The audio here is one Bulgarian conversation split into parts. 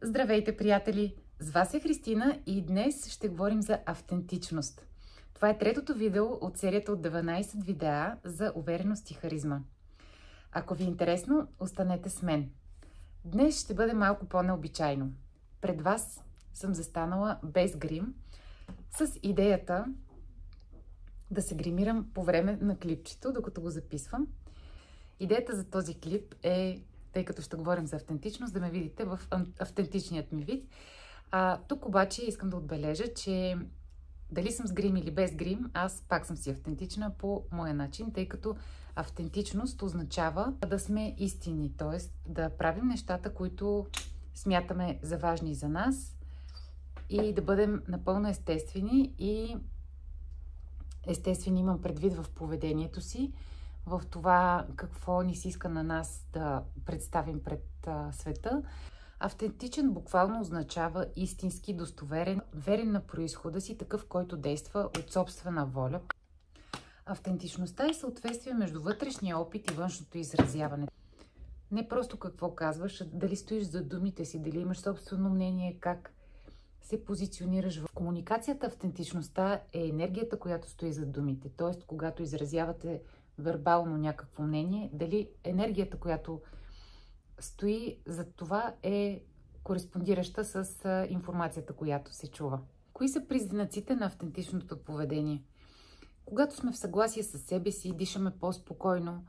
Здравейте, приятели! С вас е Христина и днес ще говорим за автентичност. Това е третото видео от серията от 12 видеа за увереност и харизма. Ако ви е интересно, останете с мен. Днес ще бъде малко по-необичайно. Пред вас съм застанала без грим, с идеята да се гримирам по време на клипчето, докато го записвам. Идеята за този клип е, тъй като ще говорим за автентичност, да ме видите в автентичният ми вид. Тук обаче искам да отбележа, че дали съм с грим или без грим, аз пак съм си автентична по моя начин, тъй като автентичност означава да сме истинни, т.е. да правим нещата, които смятаме за важни за нас и да бъдем напълно естествени и естествени имам предвид в поведението си, в това какво ни се иска на нас да представим пред света. Автентичен буквално означава истински, достоверен, верен на произхода си, такъв, който действа от собствена воля. Автентичността е съответствие между вътрешния опит и външното изразяване. Не просто какво казваш, а дали стоиш за думите си, дали имаш собствено мнение, как се позиционираш в комуникацията. Автентичността е енергията, която стои зад думите. Т.е. когато изразявате вербално някакво мнение, дали енергията, която стои зад това е кореспондираща с информацията, която се чува. Кои са признаците на автентичното поведение? Когато сме в съгласие с себе си, дишаме по-спокойно,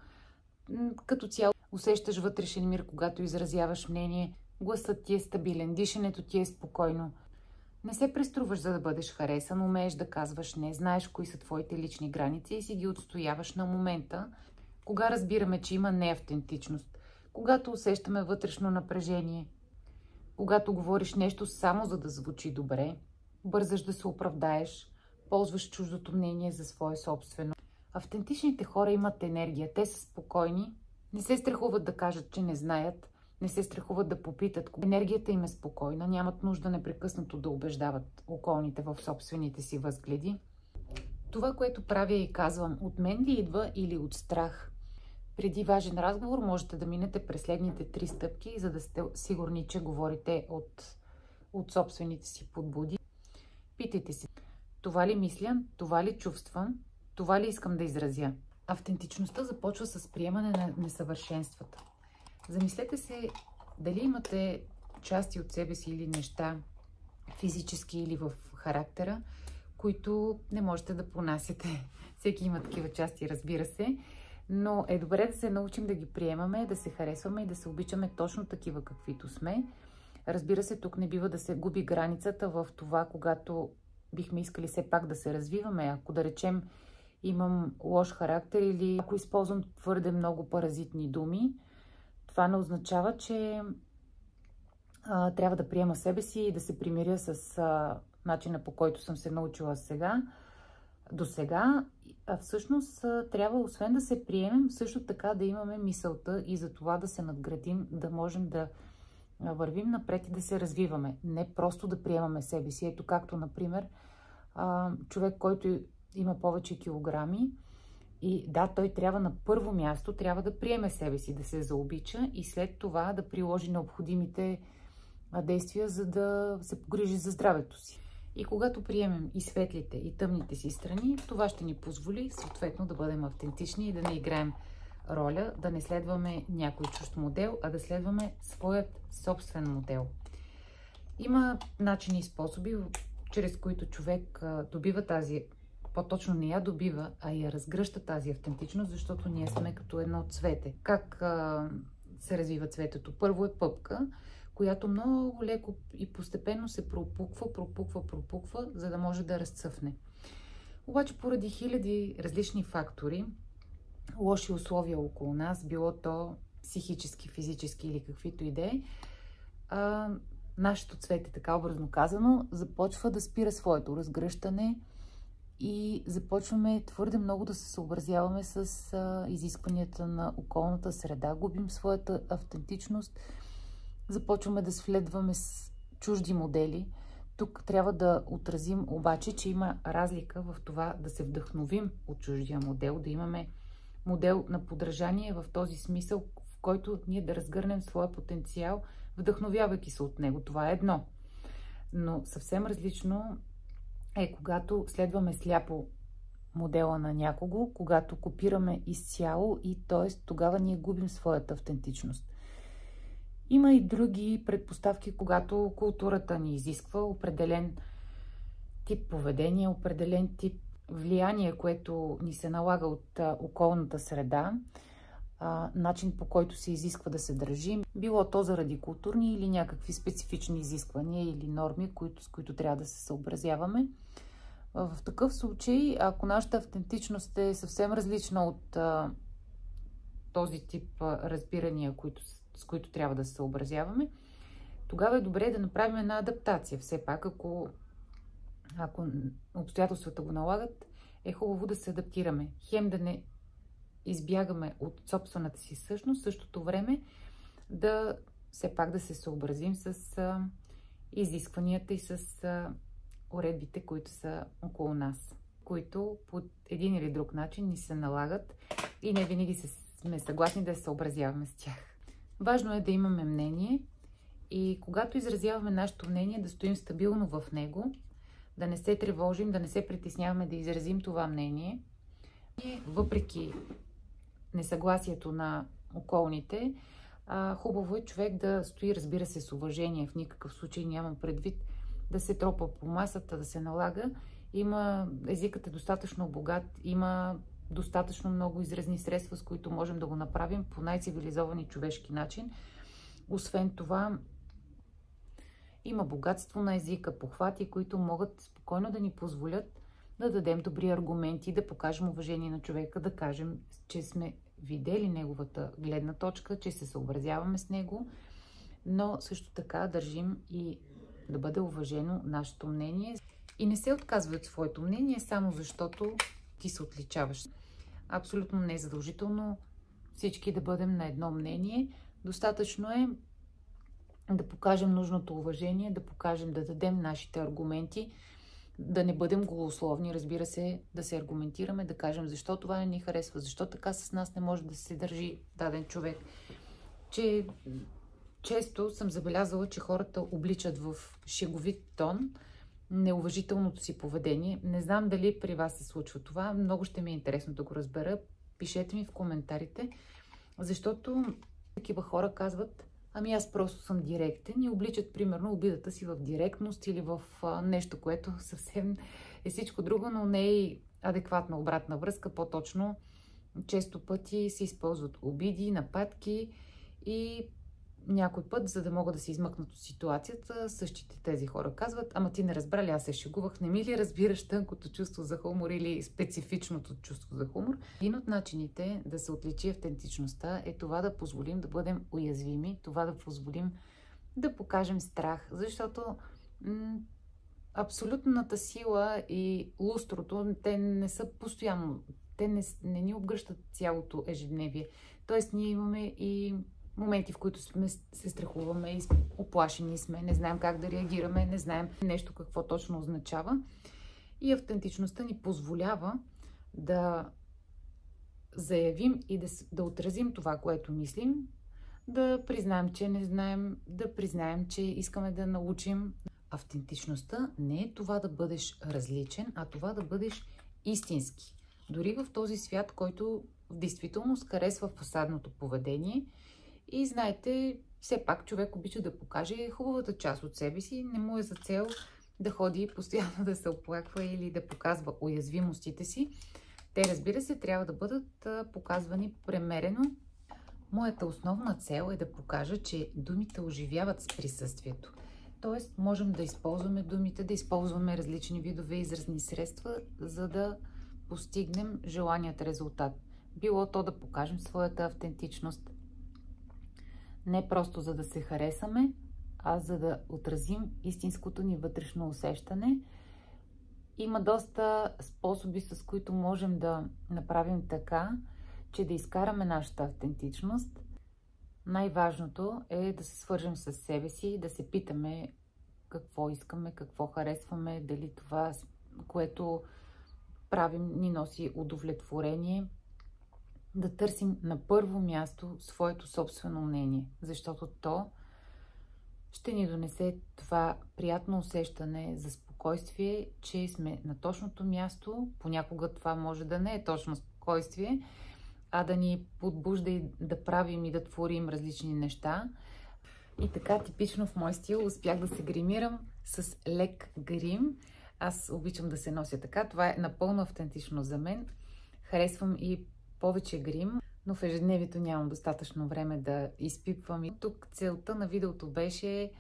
като цяло усещаш вътрешен мир, когато изразяваш мнение, гласът ти е стабилен, дишането ти е спокойно. Не се преструваш, за да бъдеш харесан, умееш да казваш не, знаеш кои са твоите лични граници и си ги отстояваш на момента. Кога разбираме, че има неавтентичност? Когато усещаме вътрешно напрежение, когато говориш нещо само за да звучи добре, бързаш да се оправдаеш, ползваш чуждото мнение за свое собствено. Автентичните хора имат енергия, те са спокойни, не се страхуват да кажат, че не знаят, не се страхуват да попитат. Енергията им е спокойна, нямат нужда непрекъснато да убеждават околните в собствените си възгледи. Това, което правя и казвам, от мен ли идва или от страх? Преди важен разговор можете да минете през следните 3 стъпки, за да сте сигурни, че говорите от собствените си подбуди. Питайте се, това ли мисля, това ли чувствам, това ли искам да изразя? Автентичността започва с приемане на несъвършенствата. Замислете се дали имате части от себе си или неща, физически или в характера, които не можете да понасяте. Всеки има такива части, разбира се, но е добре да се научим да ги приемаме, да се харесваме и да се обичаме точно такива, каквито сме. Разбира се, тук не бива да се губи границата в това, когато бихме искали все пак да се развиваме. Ако да речем имам лош характер или ако използвам твърде много паразитни думи, това не означава, че трябва да приема себе си и да се примиря с начина, по който съм се научила до сега. А всъщност трябва, освен да се приемем, също така да имаме мисълта и за това да се надградим, да можем да вървим напред и да се развиваме. Не просто да приемаме себе си. Ето както, например, човек, който има повече килограми, и да, той трябва на първо място трябва да приеме себе си, да се заобича и след това да приложи необходимите действия, за да се погрижи за здравето си. И когато приемем и светлите, и тъмните си страни, това ще ни позволи съответно да бъдем автентични и да не играем роля, да не следваме някой чужд модел, а да следваме своят собствен модел. Има начини и способи, чрез които човек добива тази, по-точно не я добива, а я разгръща тази автентичност, защото ние сме като едно цвете. Как се развива цветето? Първо е пъпка, която много леко и постепенно се пропуква, за да може да разцъфне. Обаче поради хиляди различни фактори, лоши условия около нас, било то психически, физически или каквито и да е, нашето цвете, така образно казано, започва да спира своето разгръщане и започваме твърде много да се съобразяваме с изискванията на околната среда, губим своята автентичност, започваме да следваме с чужди модели. Тук трябва да отразим обаче, че има разлика в това да се вдъхновим от чуждия модел, да имаме модел на подражание в този смисъл, в който ние да разгърнем своя потенциал вдъхновявайки се от него. Това е едно. Но съвсем различно е, когато следваме сляпо модела на някого, когато копираме изцяло и т.е. тогава ние губим своята автентичност. Има и други предпоставки, когато културата ни изисква определен тип поведение, определен тип влияние, което ни се налага от околната среда, начин по който се изисква да се държим, било то заради културни или някакви специфични изисквания или норми, с които трябва да се съобразяваме. В такъв случай, ако нашата автентичност е съвсем различна от този тип разбирания, с които трябва да се съобразяваме, тогава е добре да направим една адаптация. Все пак, ако обстоятелствата го налагат, е хубаво да се адаптираме. Хем да не избягаме от собствената си същност, в същото време все пак да се съобразим с изискванията и с уредбите, които са около нас, които по един или друг начин ни се налагат и не винаги сме съгласни да се съобразяваме с тях. Важно е да имаме мнение и когато изразяваме нашето мнение, да стоим стабилно в него, да не се тревожим, да не се притесняваме да изразим това мнение. И въпреки несъгласието на околните, хубаво е човек да стои, разбира се, с уважение. В никакъв случай нямам предвид да се тропа по масата, да се налага. Езикът е достатъчно богат, има достатъчно много изразни средства, с които можем да го направим по най-цивилизован и човешки начин. Освен това, има богатство на езика, похвати, които могат спокойно да ни позволят да дадем добри аргументи, да покажем уважение на човека, да кажем, че сме видели неговата гледна точка, че се съобразяваме с него, но също така държим и да бъде уважено нашето мнение. И не се отказва от своето мнение, само защото ти се отличаваш. Абсолютно не е задължително всички да бъдем на едно мнение. Достатъчно е да покажем нужното уважение, да дадем нашите аргументи, да не бъдем голословни, разбира се, да се аргументираме, да кажем защо това не ни харесва, защо така с нас не може да се държи даден човек. Че често съм забелязала, че хората обличат в шеговит тон неуважителното си поведение. Не знам дали при вас се случва това. Много ще ми е интересно да го разбера. Пишете ми в коментарите, защото такива хора казват: ами аз просто съм директен, и обличат примерно обидата си в директност или в нещо, което съвсем е всичко друго, но не е адекватна обратна връзка. По-точно, често пъти се използват обиди, нападки и някой път, за да могат да се измъкнат от ситуацията, същите тези хора казват: ама ти не разбра ли, аз се шегувах, не ми ли разбираш тънкото чувство за хумор или специфичното чувство за хумор? Един от начините да се отличи автентичността е това да позволим да бъдем уязвими, това да позволим да покажем страх, защото абсолютната сила и лустрото, те не са постоянно, те не ни обгръщат цялото ежедневие. Тоест ние имаме и моменти, в които се страхуваме и оплашени сме, не знаем как да реагираме, не знаем нещо какво точно означава. И автентичността ни позволява да заявим и да отразим това, което мислим, да признаем, че не знаем, да признаем, че искаме да научим. Автентичността не е това да бъдеш различен, а това да бъдеш истински. Дори в този свят, който в действителност харесва фасадното поведение. И знаете, все пак човек обича да покаже хубавата част от себе си. Не му е за цел да ходи постоянно да се оплаква или да показва уязвимостите си. Те, разбира се, трябва да бъдат показвани премерено. Моята основна цел е да покажа, че думите оживяват с присъствието. Тоест, можем да използваме думите, да използваме различни видове изразни средства, за да постигнем желаният резултат. Било то да покажем своята автентичност, не просто за да се харесаме, а за да отразим истинското ни вътрешно усещане. Има доста способи, с които можем да направим така, че да изкараме нашата автентичност. Най-важното е да се свържем с себе си, да се питаме какво искаме, какво харесваме, дали това, което правим, ни носи удовлетворение. Да търсим на първо място своето собствено мнение, защото то ще ни донесе това приятно усещане за спокойствие, че сме на точното място. Понякога това може да не е точно спокойствие, а да ни подбужда и да правим и да творим различни неща. И така, типично в мой стил, успях да се гримирам с лек грим. Аз обичам да се нося така. Това е напълно автентично за мен. Харесвам и повече грим, но в ежедневието нямам достатъчно време да изпипвам. И тук целта на видеото беше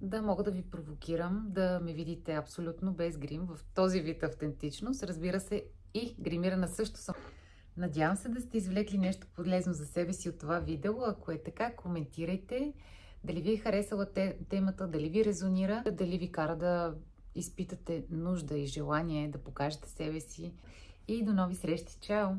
да мога да ви провокирам, да ме видите абсолютно без грим, в този вид автентичност. Разбира се, и гримирана също съм. Надявам се да сте извлекли нещо полезно за себе си от това видео. Ако е така, коментирайте. Дали ви е харесала темата, дали ви резонира, дали ви кара да изпитате нужда и желание да покажете себе си. И до нови срещи. Чао!